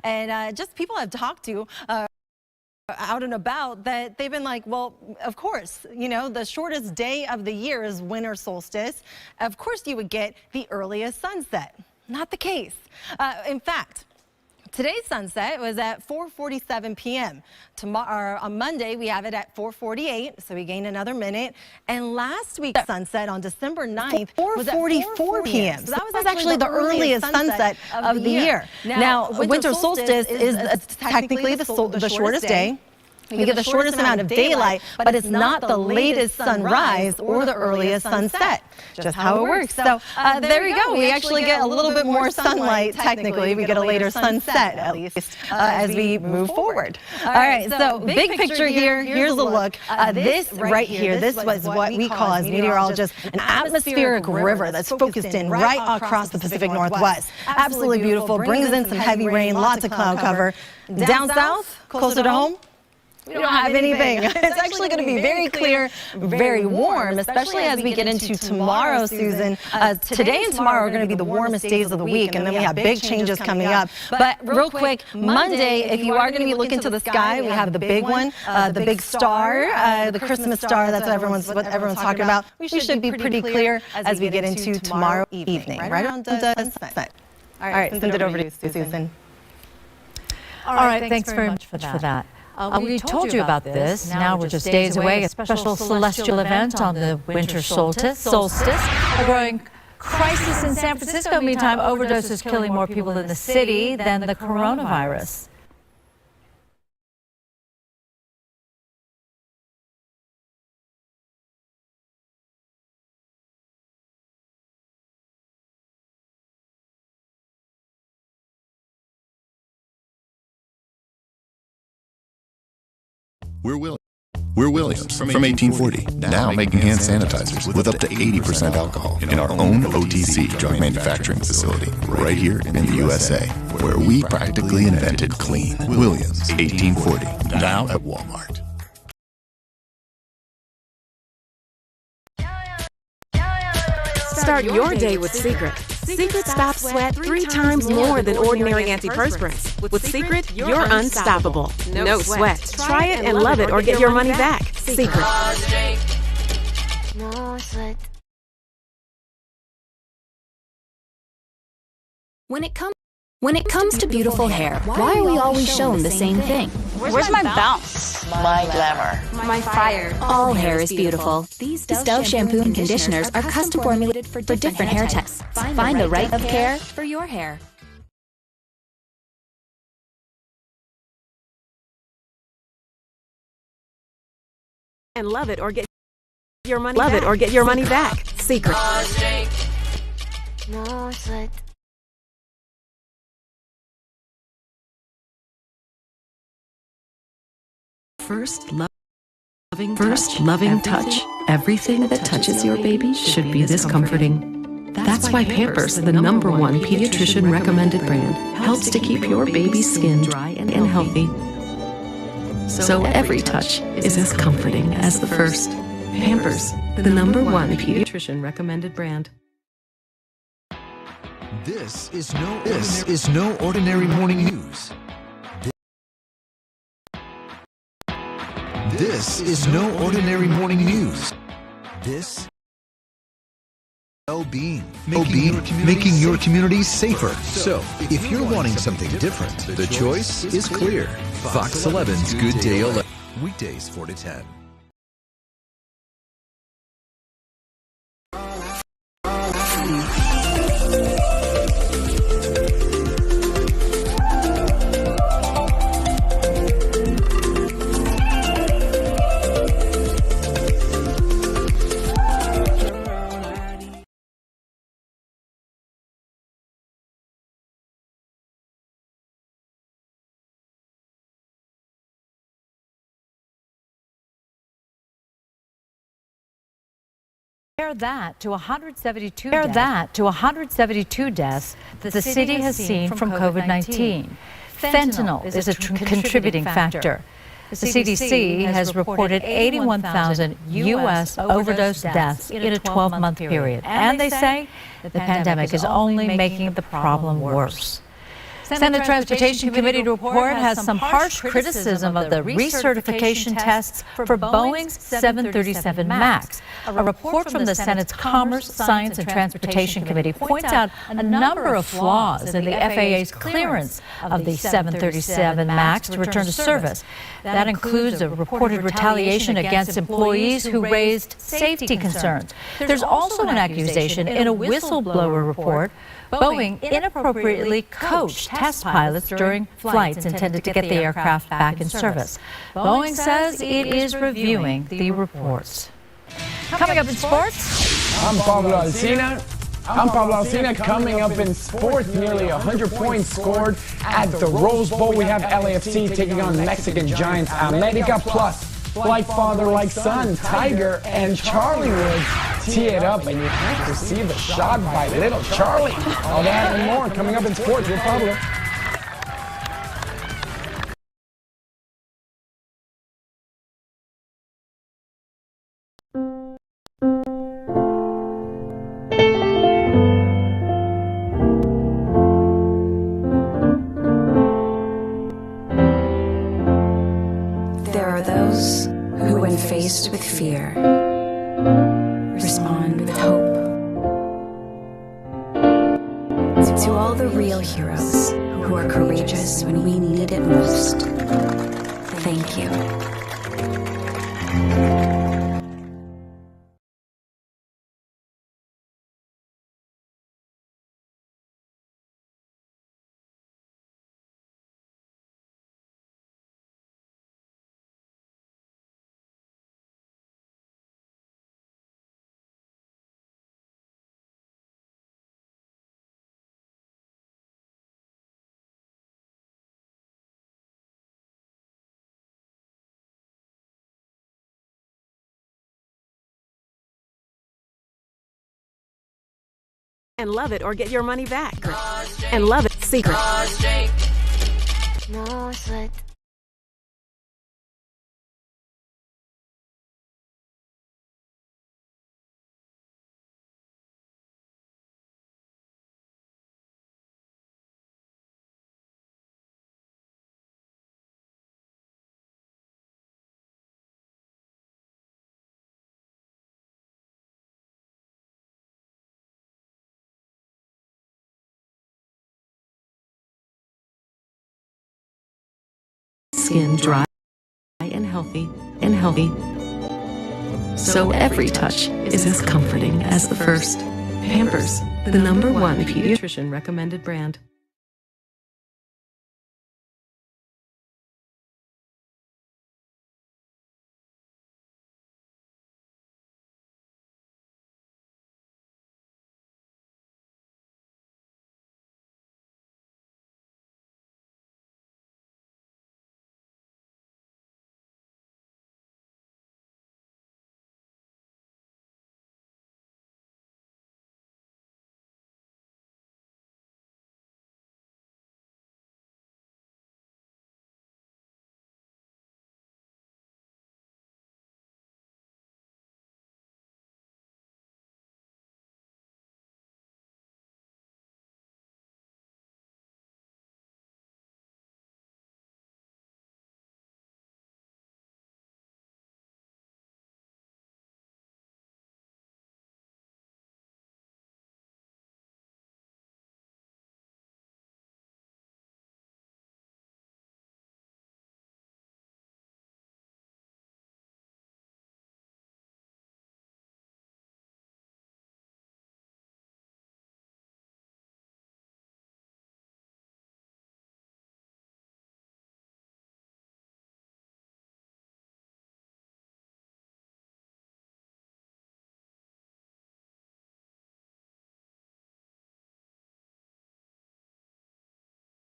And just people I've talked to out and about, that they've been like, well, of course, you know, the shortest day of the year is winter solstice. Of course you would get the earliest sunset. Not the case. In fact, today's sunset was at 4:47 p.m. Tomorrow, on Monday, we have it at 4:48, so we gained another minute. And last week's sunset on December 9th was at 4:44 p.m. So that was actually the earliest sunset of the year. Now, winter solstice is technically the shortest day. We get the shortest amount of daylight, but it's not the latest sunrise or the earliest sunset. Just how it works. So there you go. We actually get a little bit more sunlight, technically. We get a later sunset, at least, as we move forward. All right, so big picture here. Here's a look. This right here, this was what we call as meteorologists an atmospheric river that's focused in right across the Pacific Northwest. Absolutely beautiful. Brings in some heavy rain, lots of cloud cover. Down south, closer to home, we don't have anything. It's actually going to be very clear, very warm, especially as we get into tomorrow, Susan. Today and tomorrow are going to be the warmest days of the week, and then we have big changes coming up. But real quick, Monday, if you are going to be looking to the sky, we have the big one, the big star, the Christmas star. That's what everyone's talking about. We should be pretty clear as we get into tomorrow evening, right around sunset. All right, send it over to you, Susan. All right, thanks very much for that. We told you about this. Now we're just days away. A special celestial event on the winter solstice. A growing crisis in San Francisco. Meantime, overdoses killing more people in the city than the coronavirus. We're Williams from 1840, now making hand sanitizers with up to 80% alcohol in our own OTC drug manufacturing facility right here in the USA, where we practically invented clean. Williams, 1840, now at Walmart. Start your day with Secret. Secret stops sweat 3 times more than ordinary antiperspirants. With Secret, you're unstoppable. No sweat. Try it and love it or get your money back. Secret. No sweat. When it comes to beautiful hair, why are we always shown the same thing? Where's my bounce? My glamour. My fire. All hair is beautiful. These Dove shampoo and conditioners are custom formulated for different hair types. Find the right of care for your hair. And love it or get your money back. Secret. No sweat. First loving touch. Everything that touches your baby should be this comforting. That's why Pampers, the #1 pediatrician recommended brand, helps to keep your baby's skin dry and healthy. So every touch is as comforting as the first. Pampers, the #1 pediatrician recommended brand. This is no ordinary morning news. This is no ordinary morning news. This well-being, making your community safer. So, if you're wanting something different, the choice is clear. Fox 11's Good Day 11, weekdays 4 to 10. Compare that to 172 deaths the city has seen from COVID-19. Fentanyl is a contributing factor. The CDC has reported 81,000 U.S. overdose deaths in a 12-month period, and they say the pandemic is only making the problem worse. Senate Transportation Committee report has some harsh criticism of the recertification tests for Boeing's 737 MAX. A report from the Senate's Commerce, Science, and Transportation Committee points out a number of flaws in the FAA's clearance of the 737 MAX to return to service. That includes a reported retaliation against employees who raised safety concerns. There's also an accusation in a whistleblower report Boeing inappropriately coached test pilots during flights intended to get the aircraft back in service. Boeing says it is reviewing the reports. Coming up in sports, I'm Pablo Alsina. Coming up in sports, nearly 100 points scored at the Rose Bowl. We have LAFC taking on Mexican Giants America, plus like father, like son, Tiger and Charlie Woods tee it up, and you have to see the shot by little Charlie. All that and more coming up in sports with Pablo. There are those who, when faced with fear, respond with hope. To all the real heroes who are courageous when we needed it most, thank you. And love it or get your money back. And love it secret. No sweat. Skin dry and healthy, so every touch is as comforting as the first. Pampers, the #1 pediatrician recommended brand.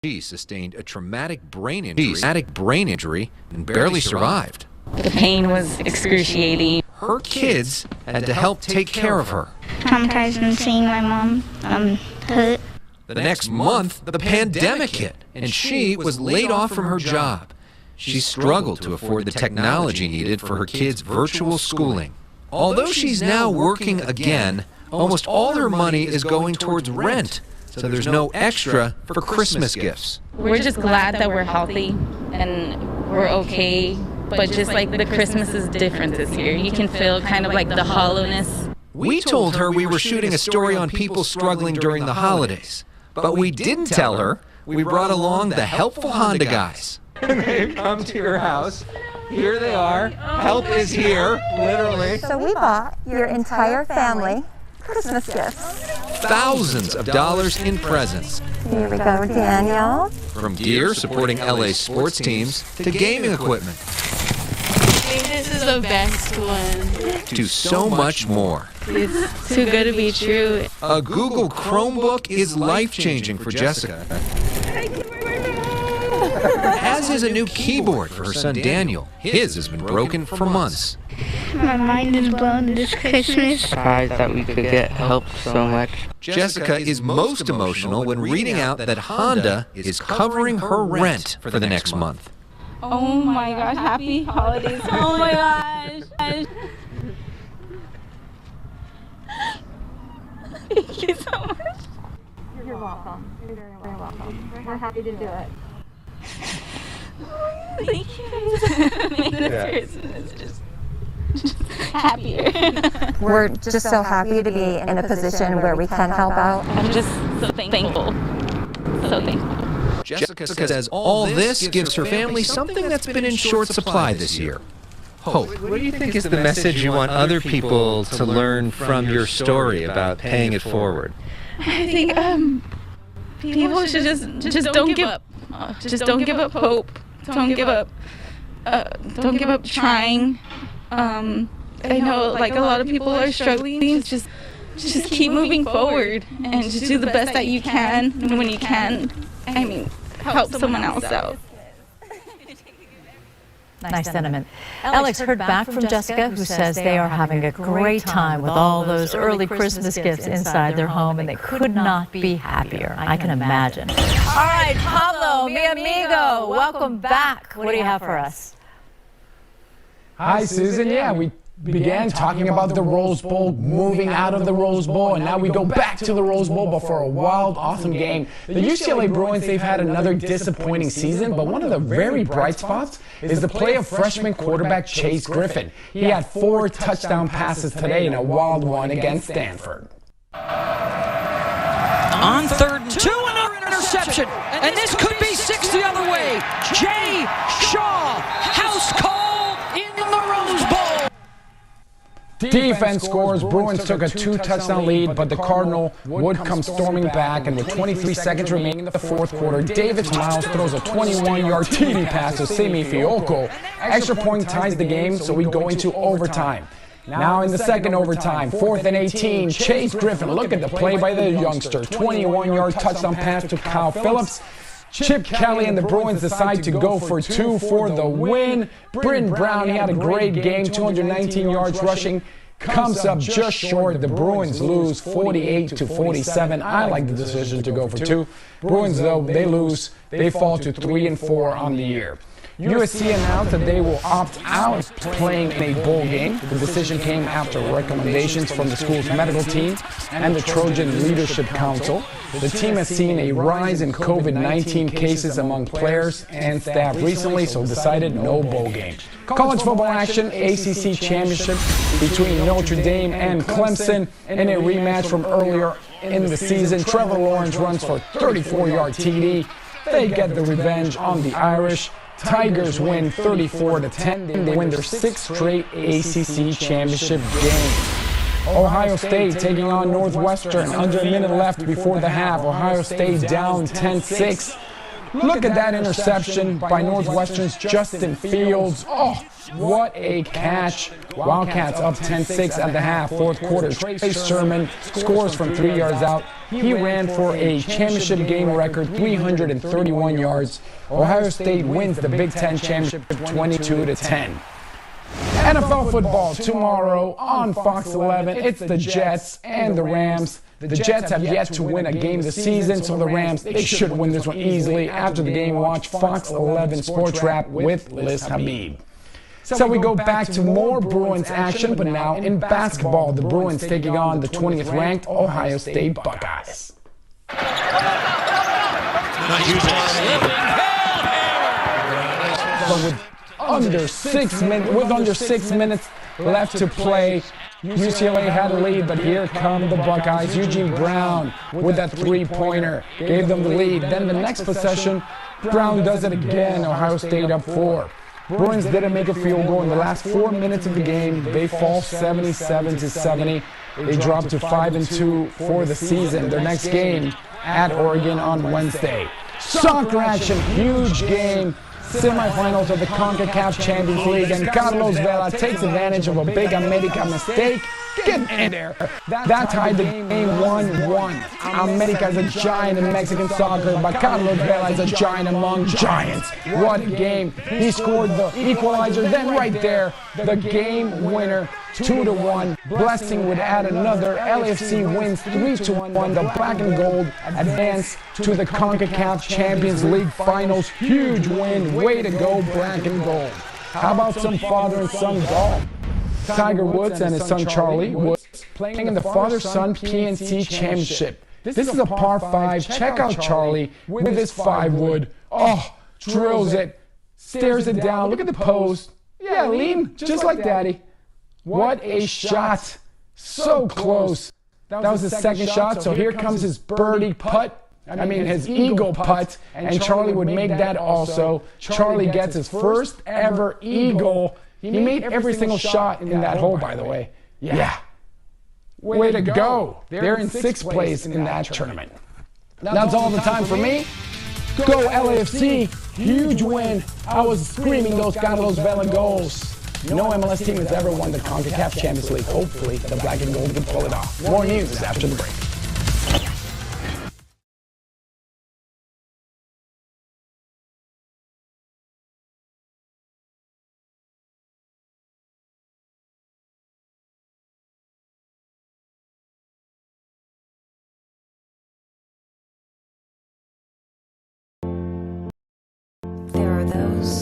She sustained a traumatic brain injury and barely survived. The pain was excruciating. Her kids had to help take care of her. Traumatized from seeing my mom hurt. The next month, the pandemic hit, and she was laid off from her job. She struggled to afford the technology needed for her kids' virtual schooling. Although she's now working again, almost all her money is going towards rent. so there's no extra for Christmas gifts. We're just glad that we're healthy and we're okay, but just like the Christmas is different this year. You can feel kind of like the hollowness. We told her we were shooting a story on people struggling during the holidays, but we didn't tell her we brought along the helpful Honda guys. They've come to your house. Here they are. Help is here, literally. So we bought your entire family Christmas gifts. Thousands of dollars in presents. Here we go, Daniel. From gear supporting LA sports teams to gaming equipment. This is the best one. To so much more. It's too good to be true. A Google Chromebook is life-changing for Jessica. As is a new keyboard for her son Daniel. His has been broken for months. My mind is blown this Christmas. Surprised that we could get help so much. Jessica is most emotional when reading out that Honda is covering her rent for the next month. Oh my gosh, happy holidays. Oh my gosh. Thank you so much. You're welcome. You're very welcome. We're happy to do it. Thank you. Make this Christmas just happier. We're just so happy to be in a position where we can help out. I'm just so thankful. So thankful. Jessica says all this gives her family something that's been in short supply this year. Hope. What do you think is the message you want other people to learn from your story about paying it forward? I think people should just don't give up. Just don't give up hope. Don't give up. Don't give up trying. I know like a lot of people are struggling. Just keep moving forward and just do the best that you can. And when you can, I mean, help someone else out. Nice sentiment. Alex heard back from Jessica, who says they are having a great time with all those early Christmas gifts inside their home, and they could not be happier. I can imagine. All right, Pablo, mi amigo, welcome back. What do you have for us? Hi, Susan. Yeah, we began talking about the Rose Bowl, moving out of the Rose Bowl, and now we go back to the Rose Bowl, but for a wild, awesome game. The UCLA Bruins, they've had another disappointing season, but one of the very bright spots is the play of freshman quarterback Chase Griffin. He had 4 touchdown passes today in a wild one against Stanford. On 3rd and 2, another interception, and this could be 6 the other way. Jay Shaw, house call in the Rose Bowl. Defense scores. Bruins took a 2-touchdown lead, but the Cardinal would come storming back, and with 23 seconds remaining in the fourth quarter, Davis Miles throws a 21-yard TD pass to Simi Fioco. Extra point ties the game, so we go into overtime. Now in the second overtime, 4th and 18, Chase Griffin. Look at the play by the youngster. 21-yard touchdown pass to Kyle Phillips. Chip Kelly and the Bruins decide to go for 2 for the win. Britton Brown, he had a great game, 219 yards rushing. Comes up just short. The Bruins lose 48-47. I like the decision to go for 2. Bruins, though, they lose. They fall to 3-4 on the year. USC announced that they will opt out of playing in a bowl game. The decision came after recommendations from the school's medical team and the Trojan Leadership Council. The team has seen a rise in COVID-19 cases among players and staff recently, so decided no bowl game. College football action, ACC championship between Notre Dame and Clemson in a rematch from earlier in the season. Trevor Lawrence runs for a 34-yard TD. They get the revenge on the Irish. Tigers win 34-10. They win their 6th straight ACC championship game. Ohio State taking on Northwestern. Under a minute left before the half. Ohio State down 10-6. Look at that interception by Northwestern's Justin Fields. Oh, what a catch. Wildcats up 10-6 at the half. Fourth quarter, Trey Sermon scores from 3 yards out. He ran for a championship game record, 331 yards. Ohio State wins the Big Ten championship 22-10. NFL football tomorrow on Fox 11. It's the Jets and the Rams. The Jets have yet to win a game this season, so the Rams, they should win this one easily. After the game, watch Fox 11 Sports Wrap with Liz Habib. So we go back to more Bruins action, but now in basketball, the Bruins taking on the 20th ranked Ohio State Buckeyes. Nice play. But with under 6 minutes left to play, UCLA had a lead, but here come the Buckeyes. Eugene Brown with that three-pointer gave them the lead. Then the next possession, Brown does it again. Ohio State up 4. Bruins didn't make a field goal in the last 4 minutes of the game. They fall 77-70. They drop to 5-2 for the season. Their next game at Oregon on Wednesday. Soccer action, huge game. Semifinals of the CONCACAF Champions League, and Carlos Vela takes advantage of a big America mistake. Get in there. That tied the game 1-1. America is a giant in Mexican soccer, but Carlos Vela is a giant among giants. What a game. He scored the equalizer, then right there, the game winner, 2-1. Blessing would add another. LAFC wins 3-1. The black and gold advance to the CONCACAF Champions League Finals. Huge win. Way to go, black and gold. How about some father and son golf? Tiger Woods and his son Charlie Woods playing in the father-son PNC Championship. This is a par 5. Check out Charlie with his 5-wood. Oh, drills it, stares it down. Look at the pose. Yeah, lean, just like Daddy. What a shot. So close. That was his second shot, so here comes his birdie putt. I mean, his eagle putt, and Charlie would make that also. Charlie gets his first ever eagle. He made every single shot in that hole, by the way. Yeah. Way to go. They're in 6th place in that tournament. That's all the time for me. Go LAFC. Huge win. I was screaming those Carlos Vela goals. No MLS team has ever won the CONCACAF Champions League. Hopefully, the black and gold can pull it off. More news after the break.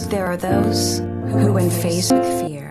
There are those who, when faced with fear,